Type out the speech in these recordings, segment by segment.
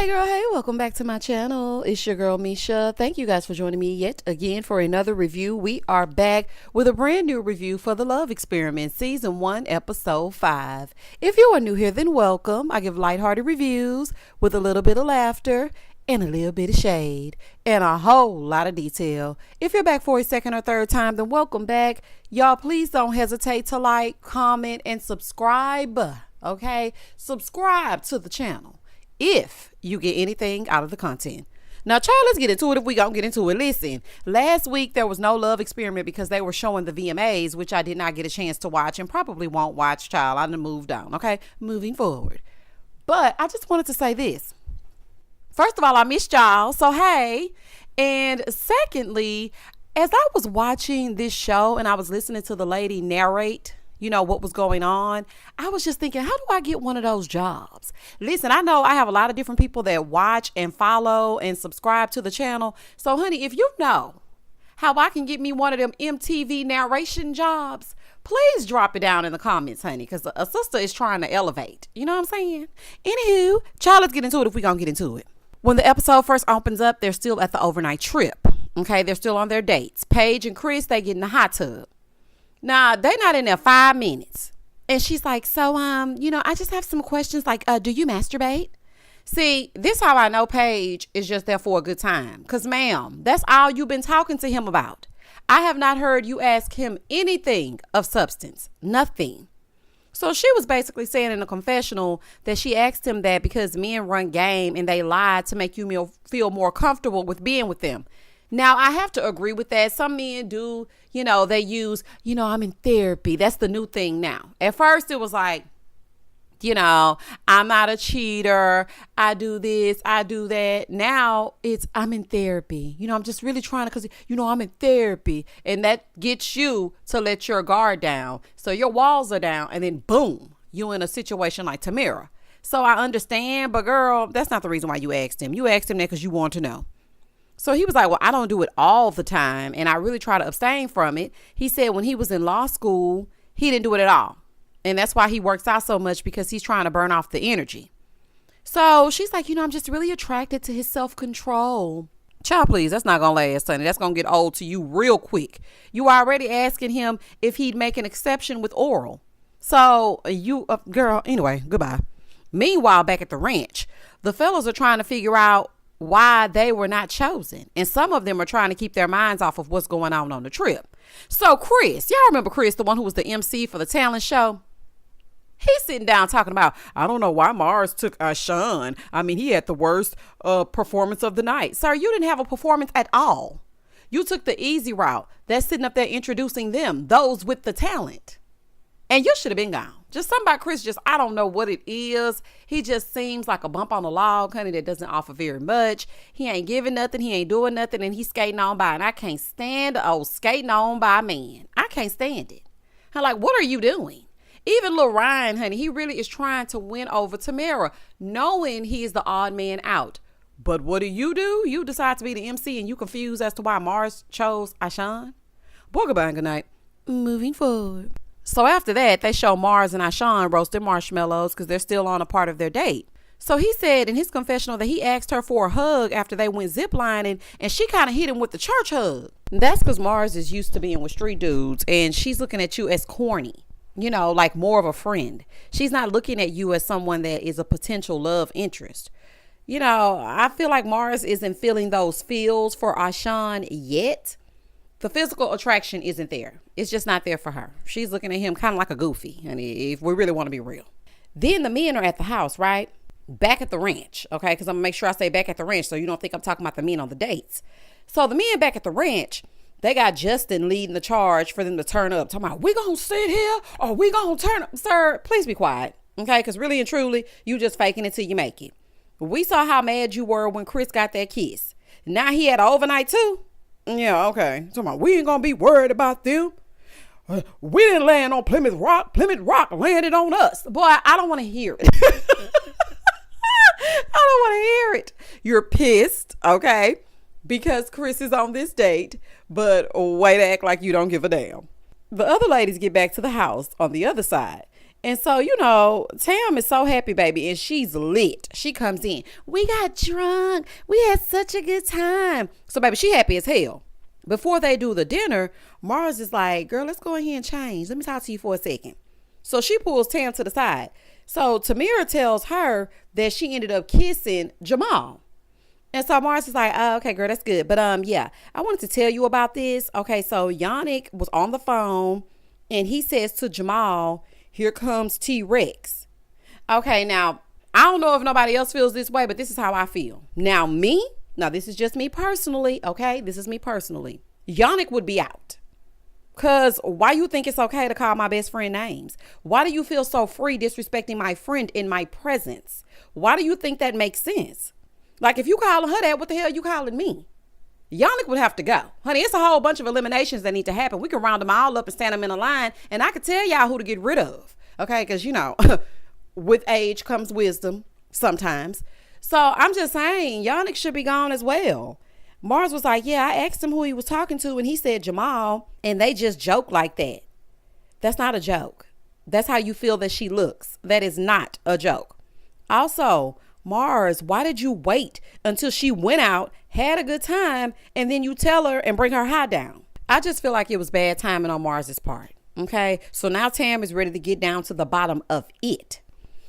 Hey girl, hey, welcome back to my channel. It's your girl Misha. Thank you guys for joining me yet again for another review. We are back with a brand new review for The Love Experiment, Season 1, Episode 5. If you are new here, then welcome. I give lighthearted reviews with a little bit of laughter and a little bit of shade and a whole lot of detail. If you're back for a second or third time, then welcome back. Y'all, please don't hesitate to like, comment, and subscribe. Okay? Subscribe to the channel if you get anything out of the content. Now, child, let's get into it if we gonna get into it. Listen, last week there was no Love Experiment because they were showing the VMAs, which I did not get a chance to watch and probably won't watch, child. I done moved on, okay? Moving forward. But I just wanted to say this. First of all, I missed y'all, so hey. And secondly, as I was watching this show and I was listening to the lady narrate, you know, what was going on, I was just thinking, how do I get one of those jobs? Listen, I know I have a lot of different people that watch and follow and subscribe to the channel. So, honey, if you know how I can get me one of them MTV narration jobs, please drop it down in the comments, honey, because a sister is trying to elevate. You know what I'm saying? Anywho, child, let's get into it if we're going to get into it. When the episode first opens up, they're still at the overnight trip. Okay, they're still on their dates. Paige and Chris, they get in the hot tub. Nah, they not in there 5 minutes. And she's like, so, I just have some questions like, do you masturbate? See, this how I know Paige is just there for a good time. Because, ma'am, that's all you've been talking to him about. I have not heard you ask him anything of substance. Nothing. So she was basically saying in a confessional that she asked him that because men run game and they lied to make you feel more comfortable with being with them. Now, I have to agree with that. Some men do, they use, I'm in therapy. That's the new thing now. At first, it was like, I'm not a cheater. I do this, I do that. Now it's, I'm in therapy. I'm just really trying to, because, I'm in therapy. And that gets you to let your guard down. So your walls are down and then boom, you in a situation like Tamara. So I understand, but girl, that's not the reason why you asked him. You asked him that because you want to know. So he was like, well, I don't do it all the time, and I really try to abstain from it. He said when he was in law school, he didn't do it at all. And that's why he works out so much, because he's trying to burn off the energy. So she's like, I'm just really attracted to his self-control. Child, please, that's not going to last, honey. That's going to get old to you real quick. You already asking him if he'd make an exception with oral. So girl, anyway, goodbye. Meanwhile, back at the ranch, the fellas are trying to figure out why they were not chosen. And some of them are trying to keep their minds off of what's going on the trip. So Chris, y'all remember Chris, the one who was the MC for the talent show? He's sitting down talking about, I don't know why Marz took Sean. I mean, he had the worst performance of the night. Sir, you didn't have a performance at all. You took the easy route. That's sitting up there introducing them, those with the talent. And you should have been gone. Just something about Chris, I don't know what it is. He just seems like a bump on the log, honey, that doesn't offer very much. He ain't giving nothing. He ain't doing nothing. And he's skating on by. And I can't stand the old skating on by man. I can't stand it. I'm like, what are you doing? Even Lil Ryan, honey, he really is trying to win over Tamara, knowing he is the odd man out. But what do? You decide to be the MC and you confused as to why Marz chose Ashan? Boy, goodbye and good night. Moving forward. So after that, they show Marz and Ashan roasting marshmallows because they're still on a part of their date. So he said in his confessional that he asked her for a hug after they went ziplining, and she kind of hit him with the church hug. And that's because Marz is used to being with street dudes, and she's looking at you as corny, like more of a friend. She's not looking at you as someone that is a potential love interest. I feel like Marz isn't feeling those feels for Ashan yet. The physical attraction isn't there. It's just not there for her. She's looking at him kind of like a goofy, honey, if we really want to be real. Then the men are at the house, right? Back at the ranch, okay? Because I'm going to make sure I say back at the ranch so you don't think I'm talking about the men on the dates. So the men back at the ranch, they got Justin leading the charge for them to turn up. Talking about, we going to sit here or we going to turn up? Sir, please be quiet, okay? Because really and truly, you just faking it till you make it. We saw how mad you were when Chris got that kiss. Now he had an overnight too. Yeah, okay. So we ain't gonna be worried about them. We didn't land on Plymouth Rock. Plymouth Rock landed on us. Boy, I don't want to hear it. I don't want to hear it. You're pissed, okay, because Chris is on this date, but way to act like you don't give a damn. The other ladies get back to the house on the other side, And so, Tam is so happy, baby, and she's lit. She comes in. We got drunk. We had such a good time. So, baby, she happy as hell. Before they do the dinner, Marz is like, girl, let's go ahead and change. Let me talk to you for a second. So she pulls Tam to the side. So Tamira tells her that she ended up kissing Jamal. And so Marz is like, oh, okay, girl, that's good. But yeah, I wanted to tell you about this. Okay, so Yannick was on the phone and he says to Jamal, here comes T-Rex. Okay, now, I don't know if nobody else feels this way, but this is how I feel. Now, this is just me personally, okay? This is me personally. Yannick would be out. Because why you think it's okay to call my best friend names? Why do you feel so free disrespecting my friend in my presence? Why do you think that makes sense? Like, if you calling her that, what the hell you calling me? Yannick would have to go. Honey, it's a whole bunch of eliminations that need to happen. We can round them all up and stand them in a line, and I can tell y'all who to get rid of. Okay? Because, with age comes wisdom sometimes. So I'm just saying, Yannick should be gone as well. Marz was like, yeah, I asked him who he was talking to, and he said Jamal, and they just joke like that. That's not a joke. That's how you feel that she looks. That is not a joke. Also, Marz, why did you wait until she went out, had a good time, and then you tell her and bring her high down? I just feel like it was bad timing on Marz's part. Okay, so now Tam is ready to get down to the bottom of it.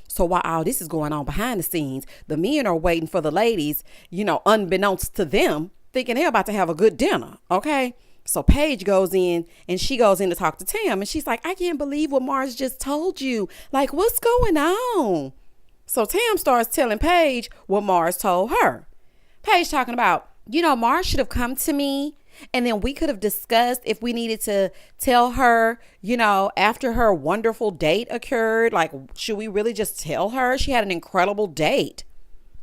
So while all this is going on behind the scenes, the men are waiting for the ladies, unbeknownst to them, thinking they're about to have a good dinner. Okay, so Paige goes in and she goes in to talk to Tam, and she's like, I can't believe what Marz just told you. Like, what's going on? So Tam starts telling Paige what Marz told her. Paige talking about, Marz should have come to me, and then we could have discussed if we needed to tell her, after her wonderful date occurred. Like, should we really just tell her she had an incredible date?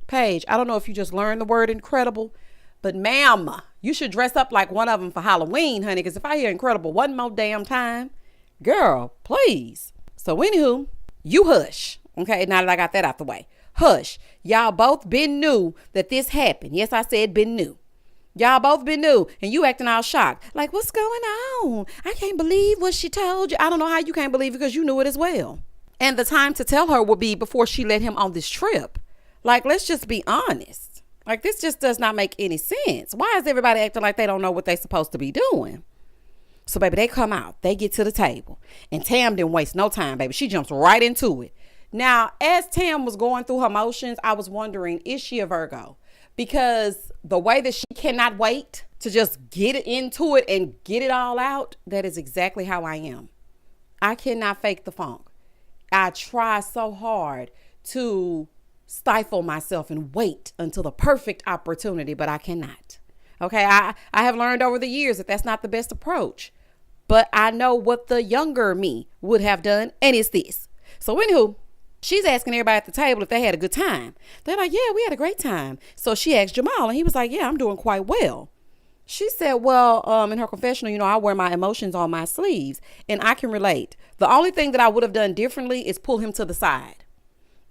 Paige, I don't know if you just learned the word incredible, but ma'am, you should dress up like one of them for Halloween, honey, because if I hear incredible one more damn time, girl, please. So anywho, you hush. Okay, now that I got that out the way. Hush. Y'all both been new that this happened. Yes, I said been new. Y'all both been new and you acting all shocked. Like, what's going on? I can't believe what she told you. I don't know how you can't believe it because you knew it as well. And the time to tell her would be before she let him on this trip. Like, let's just be honest. Like, this just does not make any sense. Why is everybody acting like they don't know what they're supposed to be doing? So, baby, they come out. They get to the table. And Tam didn't waste no time, baby. She jumps right into it. Now, as Tam was going through her motions, I was wondering, is she a Virgo? Because the way that she cannot wait to just get into it and get it all out, that is exactly how I am. I cannot fake the funk. I try so hard to stifle myself and wait until the perfect opportunity, but I cannot. Okay, I have learned over the years that that's not the best approach. But I know what the younger me would have done, and it's this. So anywho, she's asking everybody at the table if they had a good time. They're like, yeah, we had a great time. So she asked Jamal, and he was like, yeah, I'm doing quite well. She said, well, in her confessional, I wear my emotions on my sleeves, and I can relate. The only thing that I would have done differently is pull him to the side.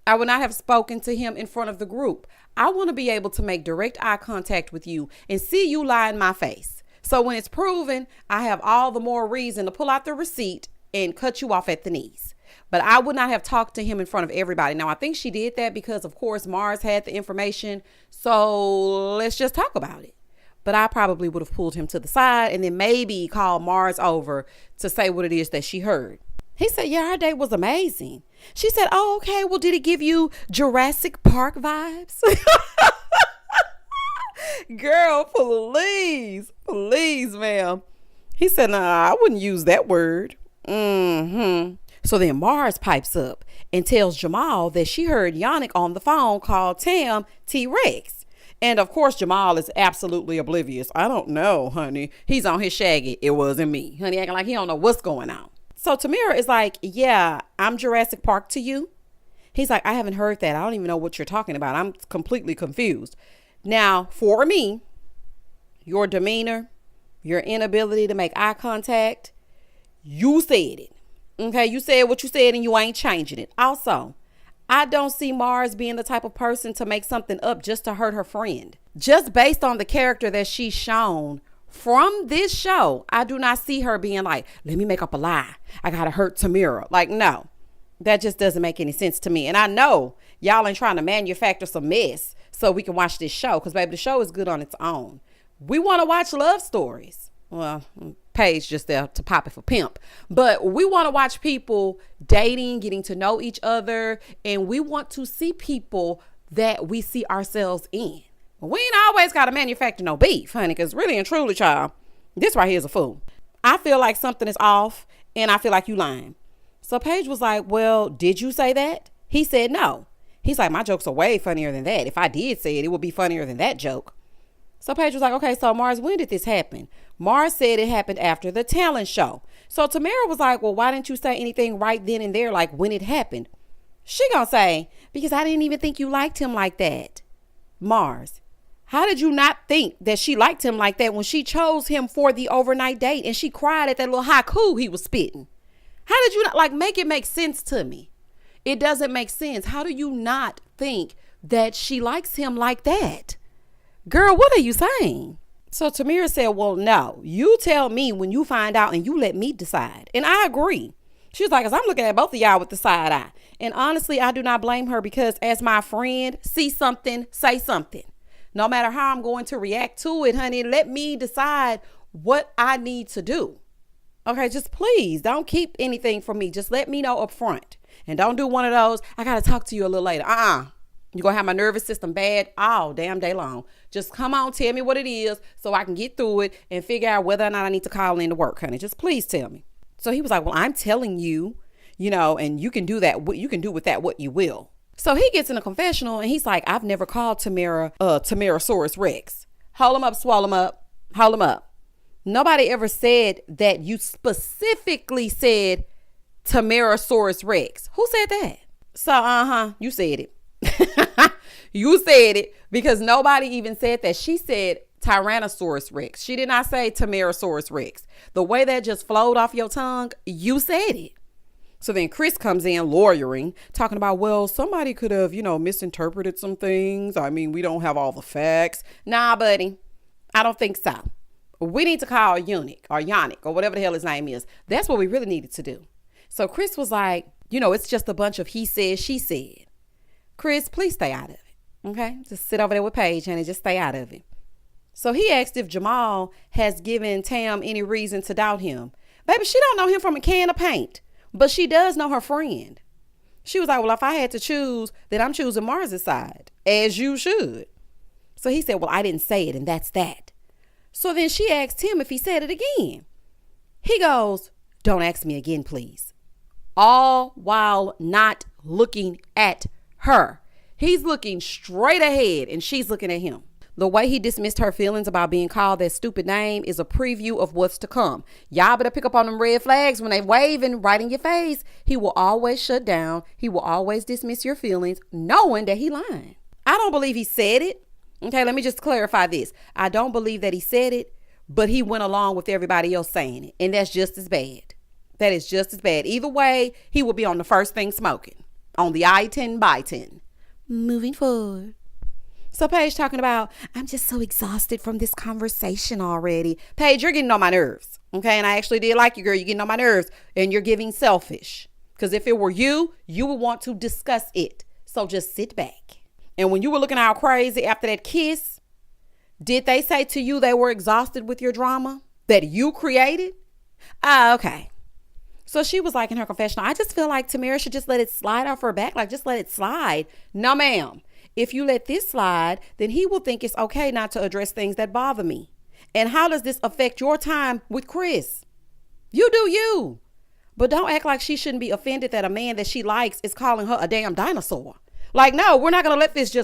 I would not have spoken to him in front of the group. I want to be able to make direct eye contact with you and see you lie in my face. So when it's proven, I have all the more reason to pull out the receipt and cut you off at the knees. But I would not have talked to him in front of everybody. Now, I think she did that because, of course, Marz had the information. So let's just talk about it. But I probably would have pulled him to the side and then maybe called Marz over to say what it is that she heard. He said, yeah, our date was amazing. She said, oh, okay. Well, did it give you Jurassic Park vibes? Girl, please, ma'am. He said, nah, I wouldn't use that word. So then Marz pipes up and tells Jamal that she heard Yannick on the phone call Tam T-Rex. And of course, Jamal is absolutely oblivious. I don't know, honey. He's on his shaggy. It wasn't me. Honey, acting like he don't know what's going on. So Tamira is like, yeah, I'm Jurassic Park to you. He's like, I haven't heard that. I don't even know what you're talking about. I'm completely confused. Now, for me, your demeanor, your inability to make eye contact, you said it. Okay, you said what you said and you ain't changing it. Also, I don't see Marz being the type of person to make something up just to hurt her friend. Just based on the character that she's shown from this show, I do not see her being like, let me make up a lie. I gotta hurt Tamira. Like, no. That just doesn't make any sense to me. And I know y'all ain't trying to manufacture some mess so we can watch this show, because baby, the show is good on its own. We want to watch love stories. Well, Paige just there to pop it for pimp. But we want to watch people dating, getting to know each other, and we want to see people that we see ourselves in. We ain't always got to manufacture no beef, honey, because really and truly, child, this right here is a fool. I feel like something is off, and I feel like you lying. So Paige was like, well, did you say that? He said no. He's like, my jokes are way funnier than that. If I did say it, it would be funnier than that joke. So Paige was like, okay, so Marz, when did this happen? Marz said it happened after the talent show. So Tamara was like, well, why didn't you say anything right then and there, like when it happened? She gonna say, because I didn't even think you liked him like that. Marz, how did you not think that she liked him like that when she chose him for the overnight date and she cried at that little haiku he was spitting? How did you not, like, make it make sense to me? It doesn't make sense. How do you not think that she likes him like that? Girl, what are you saying? So Tamira said, well, no, you tell me when you find out and you let me decide. And I agree. She was like, because I'm looking at both of y'all with the side eye. And honestly, I do not blame her, because as my friend, see something, say something. No matter how I'm going to react to it, honey, let me decide what I need to do. Okay, just please don't keep anything from me. Just let me know up front. And don't do one of those, I got to talk to you a little later. You're going to have my nervous system bad all damn day long. Just come on, tell me what it is so I can get through it and figure out whether or not I need to call in to work, honey. Just please tell me. So he was like, well, I'm telling you, and you can do that. You can do with that what you will. So he gets in a confessional and he's like, I've never called Tamara, Tamarasaurus Rex. Hold him up, swallow him up, hold him up. Nobody ever said that you specifically said Tamarasaurus Rex. Who said that? So, you said it. You said it, because nobody even said that. She said Tyrannosaurus Rex. She did not say Tamarasaurus Rex. The way that just flowed off your tongue, you said it. So then Chris comes in lawyering, talking about, well, somebody could have, misinterpreted some things. I mean, we don't have all the facts. Nah, buddy, I don't think so. We need to call Yannick or whatever the hell his name is. That's what we really needed to do. So Chris was like, it's just a bunch of he said, she said. Chris, please stay out of it. Okay, just sit over there with Paige, honey. Just stay out of it. So he asked if Jamal has given Tam any reason to doubt him. Baby, she don't know him from a can of paint, but she does know her friend. She was like, well, if I had to choose, then I'm choosing Marz's side, as you should. So he said, well, I didn't say it, and that's that. So then she asked him if he said it again. He goes, don't ask me again, please. All while not looking at her. He's looking straight ahead and she's looking at him. The way he dismissed her feelings about being called that stupid name is a preview of what's to come. Y'all better pick up on them red flags when they waving right in your face. He will always shut down. He will always dismiss your feelings, knowing that he lying. I don't believe he said it. Okay, let me just clarify this. I don't believe that he said it, but he went along with everybody else saying it. And that's just as bad. That is just as bad. Either way, he will be on the first thing smoking. On the I-10 by 10. Moving forward. So Paige talking about, I'm just so exhausted from this conversation already. Paige, you're getting on my nerves. Okay, and I actually did like you, girl. You're getting on my nerves and you're giving selfish. Because if it were you, you would want to discuss it. So just sit back. And when you were looking all crazy after that kiss, did they say to you they were exhausted with your drama that you created? Okay. So she was like in her confessional, I just feel like Tamara should just let it slide off her back. Like, just let it slide. No, ma'am. If you let this slide, then he will think it's okay not to address things that bother me. And how does this affect your time with Chris? You do you. But don't act like she shouldn't be offended that a man that she likes is calling her a damn dinosaur. Like, no, we're not going to let this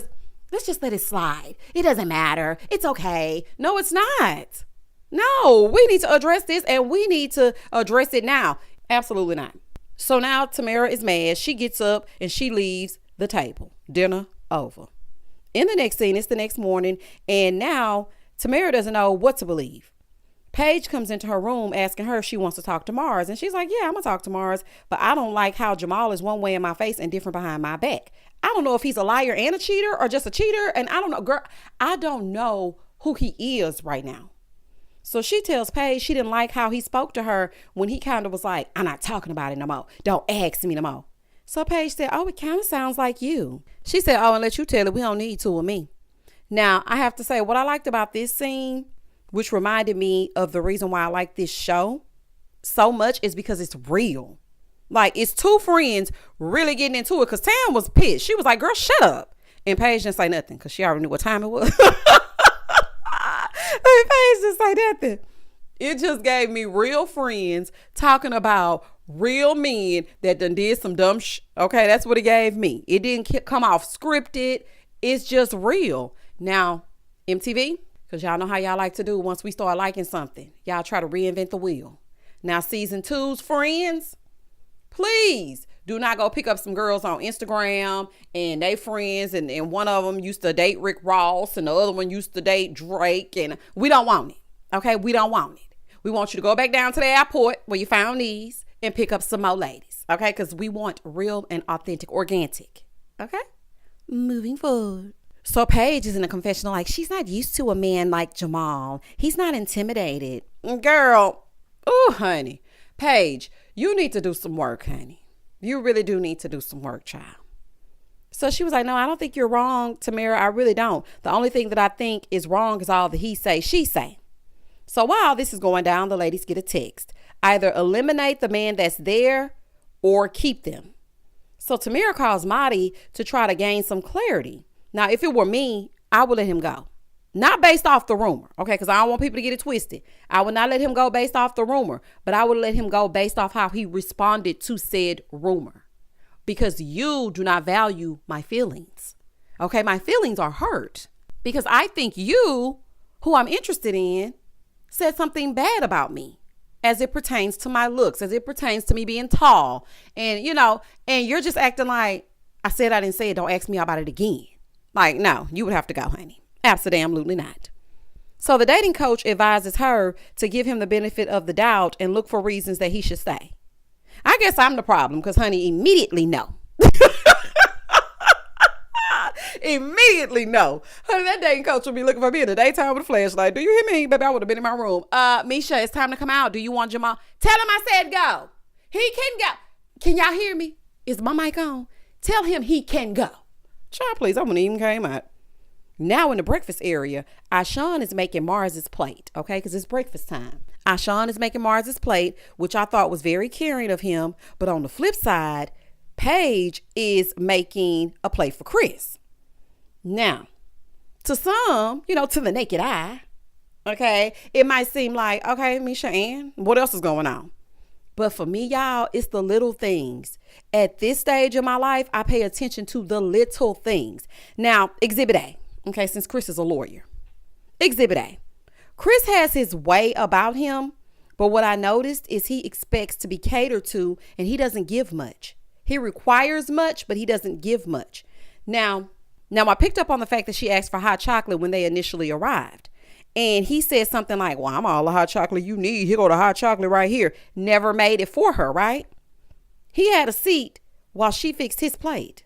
let's just let it slide. It doesn't matter. It's okay. No, it's not. No, we need to address this and we need to address it now. Absolutely not. So now Tamara is mad. She gets up and she leaves the table. Dinner over. In the next scene, it's the next morning. And now Tamara doesn't know what to believe. Paige comes into her room asking her if she wants to talk to Marz. And she's like, yeah, I'm going to talk to Marz. But I don't like how Jamal is one way in my face and different behind my back. I don't know if he's a liar and a cheater or just a cheater. And I don't know, girl, I don't know who he is right now. So she tells Paige she didn't like how he spoke to her when he kind of was like, I'm not talking about it no more. Don't ask me no more. So Paige said, oh, it kind of sounds like you. She said, oh, and let you tell it, we don't need to with me. Now, I have to say, what I liked about this scene, which reminded me of the reason why I like this show so much, is because it's real. Like, it's two friends really getting into it, because Tam was pissed. She was like, girl, shut up. And Paige didn't say nothing because she already knew what time it was. Paige didn't say nothing. It just gave me real friends talking about real men that done did some dumb okay, that's what it gave me. It didn't come off scripted. It's just real. Now, MTV, because y'all know how y'all like to do once we start liking something. Y'all try to reinvent the wheel. Now, season 2's friends, please do not go pick up some girls on Instagram and they friends, and one of them used to date Rick Ross and the other one used to date Drake, and we don't want it. Okay, we don't want it. We want you to go back down to the airport where you found these and pick up some more ladies. Okay, because we want real and authentic, organic. Okay, moving forward. So Paige is in a confessional like she's not used to a man like Jamal. He's not intimidated. Girl, oh honey, Paige, you need to do some work, honey. You really do need to do some work, child. So she was like, no, I don't think you're wrong, Tamara. I really don't. The only thing that I think is wrong is all the he say, she say. So while this is going down, the ladies get a text. Either eliminate the man that's there or keep them. So Tamara calls Marty to try to gain some clarity. Now, if it were me, I would let him go. Not based off the rumor, okay? Because I don't want people to get it twisted. I would not let him go based off the rumor, but I would let him go based off how he responded to said rumor. Because you do not value my feelings, okay? My feelings are hurt because I think you, who I'm interested in, said something bad about me as it pertains to my looks, as it pertains to me being tall. And, you know, and you're just acting like, I said I didn't say it, don't ask me about it again. Like, no, you would have to go, honey. Absolutely not. So the dating coach advises her to give him the benefit of the doubt and look for reasons that he should stay. I guess I'm the problem because, honey, immediately no. Immediately no. Honey, that dating coach will be looking for me in the daytime with a flashlight. Do you hear me? Baby, I would have been in my room. Misha, it's time to come out. Do you want Jamal? Tell him I said go. He can go. Can y'all hear me? Is my mic on? Tell him he can go. Child, please, I wouldn't even came out. Now in the breakfast area, Ashawn is making Marz's plate, okay? Because it's breakfast time. Ashawn is making Marz's plate, which I thought was very caring of him. But on the flip side, Paige is making a plate for Chris. Now, to some, you know, to the naked eye, okay, it might seem like, okay, Misha Ann, what else is going on? But for me, y'all, it's the little things. At this stage of my life, I pay attention to the little things. Now, Exhibit A. Okay, since Chris is a lawyer. Exhibit A. Chris has his way about him, but what I noticed is he expects to be catered to and he doesn't give much. He requires much, but he doesn't give much. Now I picked up on the fact that she asked for hot chocolate when they initially arrived. And he said something like, well, I'm all the hot chocolate you need. Here go the hot chocolate right here. Never made it for her, right? He had a seat while she fixed his plate.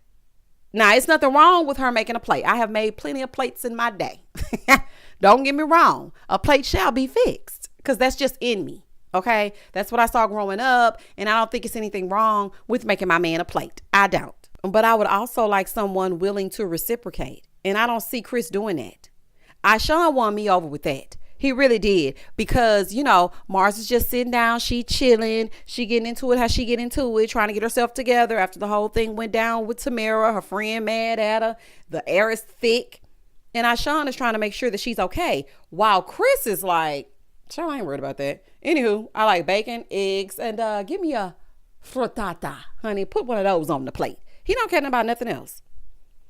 Now, it's nothing wrong with her making a plate. I have made plenty of plates in my day. Don't get me wrong. A plate shall be fixed because that's just in me. Okay. That's what I saw growing up. And I don't think it's anything wrong with making my man a plate. I don't. But I would also like someone willing to reciprocate. And I don't see Chris doing that. Ashawn won me over with that. He really did. Because, you know, Marz is just sitting down. She chilling. She getting into it how she get into it. Trying to get herself together after the whole thing went down with Tamara. Her friend mad at her. The air is thick. And Ashawn is trying to make sure that she's okay. While Chris is like, sure, I ain't worried about that. Anywho, I like bacon, eggs, and give me a frittata. Honey, put one of those on the plate. He don't care about nothing else.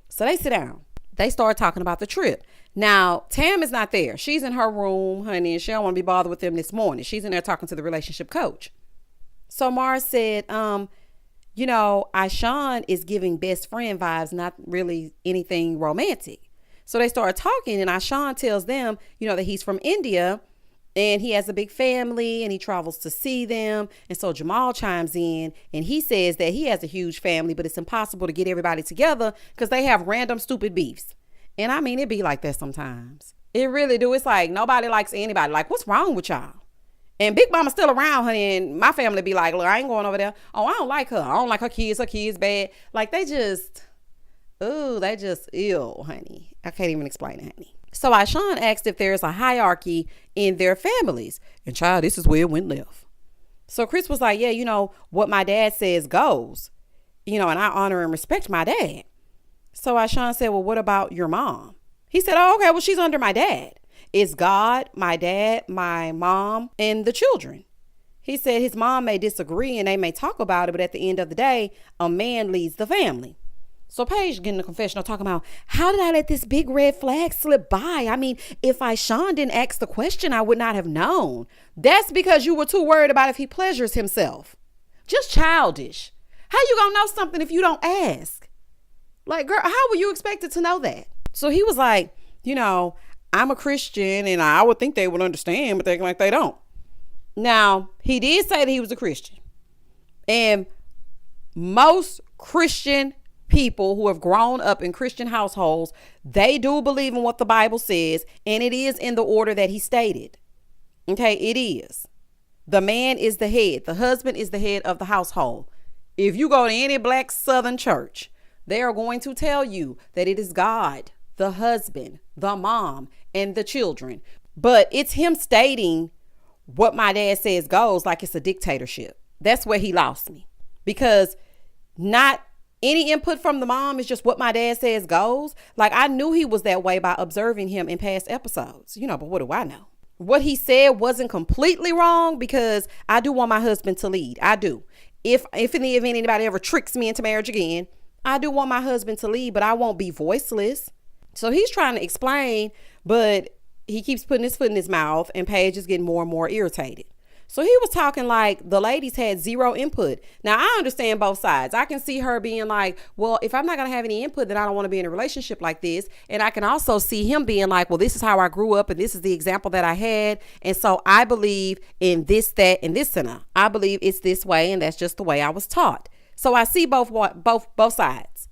So they sit down. They start talking about the trip. Now, Tam is not there. She's in her room, honey, and she don't want to be bothered with them this morning. She's in there talking to the relationship coach. So Marz said, you know, Ashawn is giving best friend vibes, not really anything romantic. So they start talking, and Ashawn tells them, you know, that he's from India and he has a big family and he travels to see them. And so Jamal chimes in and he says that he has a huge family, but it's impossible to get everybody together because they have random stupid beefs. And I mean, it be like that sometimes. It really do. It's like nobody likes anybody. Like, what's wrong with y'all? And Big Mama's still around, honey, and my family be like, look, I ain't going over there. Oh, I don't like her. I don't like her kids bad. Like, they just ill, honey. I can't even explain it, honey. So Aishan asked if there's a hierarchy in their families. And child, this is where it went left. So Chris was like, yeah, what my dad says goes. And I honor and respect my dad. So Aishan said, well, what about your mom? He said, oh, okay, well, she's under my dad. It's God, my dad, my mom, and the children. He said his mom may disagree and they may talk about it, but at the end of the day, a man leads the family. So Paige getting the confessional talking about, how did I let this big red flag slip by? I mean, if Aishan didn't ask the question, I would not have known. That's because you were too worried about if he pleasures himself. Just childish. How you gonna know something if you don't ask? Like, girl, how were you expected to know that? So he was like, I'm a Christian and I would think they would understand, but they're like, they don't. Now, he did say that he was a Christian. And most Christian people who have grown up in Christian households, they do believe in what the Bible says, and it is in the order that he stated. Okay, it is. The man is the head. The husband is the head of the household. If you go to any black Southern church, they are going to tell you that it is God, the husband, the mom, and the children. But it's him stating what my dad says goes like it's a dictatorship. That's where he lost me, because not any input from the mom is just what my dad says goes. Like, I knew he was that way by observing him in past episodes, but what do I know? What he said wasn't completely wrong, because I do want my husband to lead. I do. If in the event anybody ever tricks me into marriage again, I do want my husband to lead, but I won't be voiceless. So he's trying to explain, but he keeps putting his foot in his mouth, and Paige is getting more and more irritated. So he was talking like the ladies had zero input. Now, I understand both sides. I can see her being like, well, if I'm not going to have any input, then I don't want to be in a relationship like this. And I can also see him being like, well, this is how I grew up and this is the example that I had. And so I believe in this, that, and this, and that. I believe it's this way, and that's just the way I was taught. So I see both sides.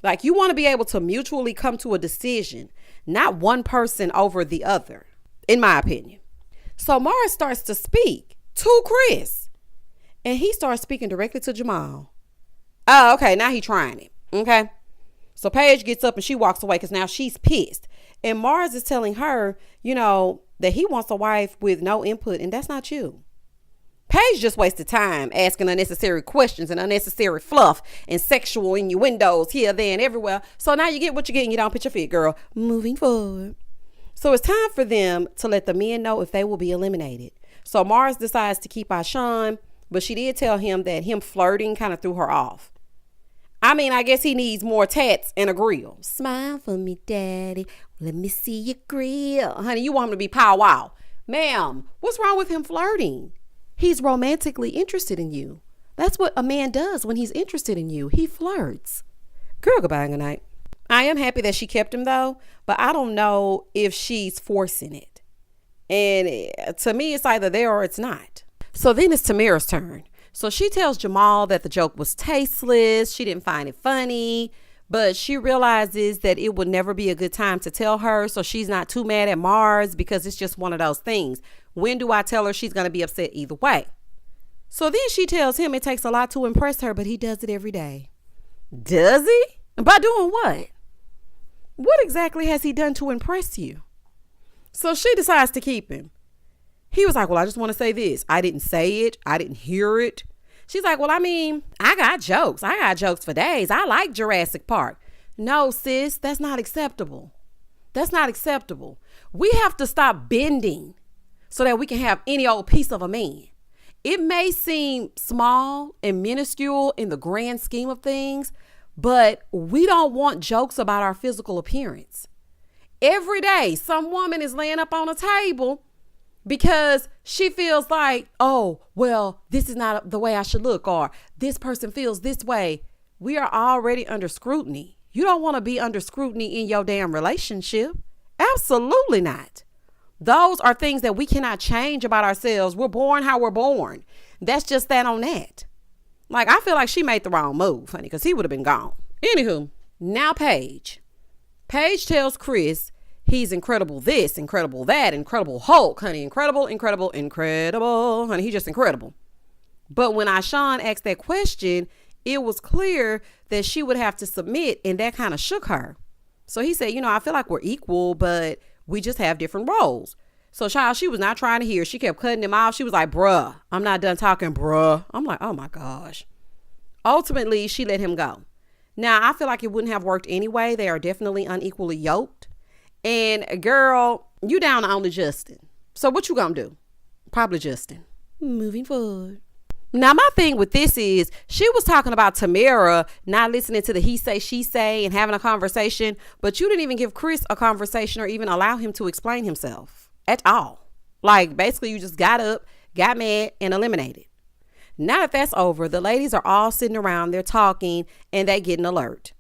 Like, you want to be able to mutually come to a decision, not one person over the other, in my opinion. So Marz starts to speak to Chris, and he starts speaking directly to Jamal. Oh, okay. Now he trying it. Okay. So Paige gets up and she walks away because now she's pissed. And Marz is telling her, that he wants a wife with no input, and that's not you. Paige just wasted time asking unnecessary questions and unnecessary fluff and sexual innuendos here, there, and everywhere. So now you get what you get and you don't pitch your fit, girl. Moving forward. So it's time for them to let the men know if they will be eliminated. So Marz decides to keep Aishan, but she did tell him that him flirting kind of threw her off. I mean, I guess he needs more tats and a grill. Smile for me, daddy. Let me see your grill. Honey, you want him to be pow wow. Ma'am, what's wrong with him flirting? He's romantically interested in you. That's what a man does when he's interested in you. He flirts. Girl, goodbye and good night. I am happy that she kept him, though, but I don't know if she's forcing it. And to me, it's either there or it's not. So then it's Tamira's turn. So she tells Jamal that the joke was tasteless. She didn't find it funny, but she realizes that it would never be a good time to tell her. So she's not too mad at Marz, because it's just one of those things. When do I tell her? She's going to be upset either way. So then she tells him it takes a lot to impress her, but he does it every day. Does he? By doing what? What exactly has he done to impress you? So she decides to keep him. He was like, well, I just want to say this. I didn't say it. I didn't hear it. She's like, well, I mean, I got jokes. I got jokes for days. I like Jurassic Park. No, sis, that's not acceptable. That's not acceptable. We have to stop bending so that we can have any old piece of a man. It may seem small and minuscule in the grand scheme of things, but we don't want jokes about our physical appearance. Every day, some woman is laying up on a table because she feels like, oh, well, this is not the way I should look, or this person feels this way. We are already under scrutiny. You don't want to be under scrutiny in your damn relationship. Absolutely not. Those are things that we cannot change about ourselves. We're born how we're born. That's just that on that. Like, I feel like she made the wrong move, honey, because he would have been gone. Anywho, now Paige tells Chris he's incredible this, incredible that, incredible Hulk, honey, incredible, honey, he's just incredible. But when Ashawn asked that question, it was clear that she would have to submit, and that kind of shook her. So he said, I feel like we're equal, but we just have different roles. So child, she was not trying to hear. She kept cutting him off. She was like, bruh, I'm not done talking, bruh. I'm like, oh my gosh. Ultimately, she let him go. Now, I feel like it wouldn't have worked anyway. They are definitely unequally yoked. And girl, you down to only Justin. So what you gonna do? Probably Justin. Moving forward. Now, my thing with this is she was talking about Tamara not listening to the he say, she say and having a conversation, but you didn't even give Chris a conversation or even allow him to explain himself at all. Like, basically, you just got up, got mad, and eliminated. Now that that's over, the ladies are all sitting around, they're talking, and they get an alert.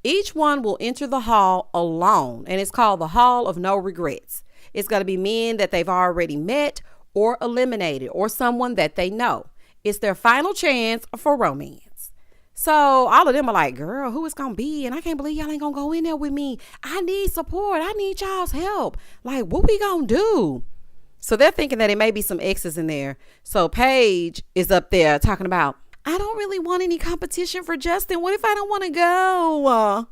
Each one will enter the hall alone, and it's called the Hall of No Regrets. It's going to be men that they've already met or eliminated or someone that they know. It's their final chance for romance. So all of them are like, girl, who is going to be? And I can't believe y'all ain't going to go in there with me. I need support. I need y'all's help. Like, what we going to do? So they're thinking that it may be some exes in there. So Paige is up there talking about, I don't really want any competition for Justin. What if I don't want to go?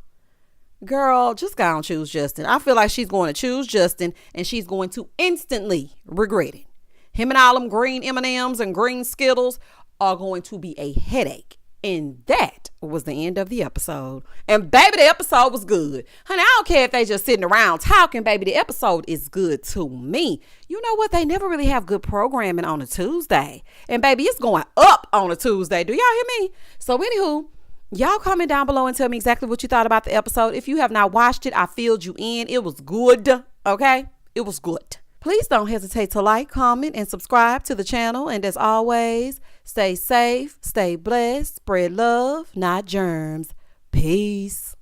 Girl, just go and choose Justin. I feel like she's going to choose Justin and she's going to instantly regret it. Him and all them green M&Ms and green Skittles are going to be a headache. And that was the end of the episode. And baby, the episode was good. Honey, I don't care if they just sitting around talking, baby. The episode is good to me. You know what? They never really have good programming on a Tuesday. And baby, it's going up on a Tuesday. Do y'all hear me? So anywho, y'all comment down below and tell me exactly what you thought about the episode. If you have not watched it, I filled you in. It was good. Okay? It was good. Please don't hesitate to like, comment, and subscribe to the channel. And as always, stay safe, stay blessed, spread love, not germs. Peace.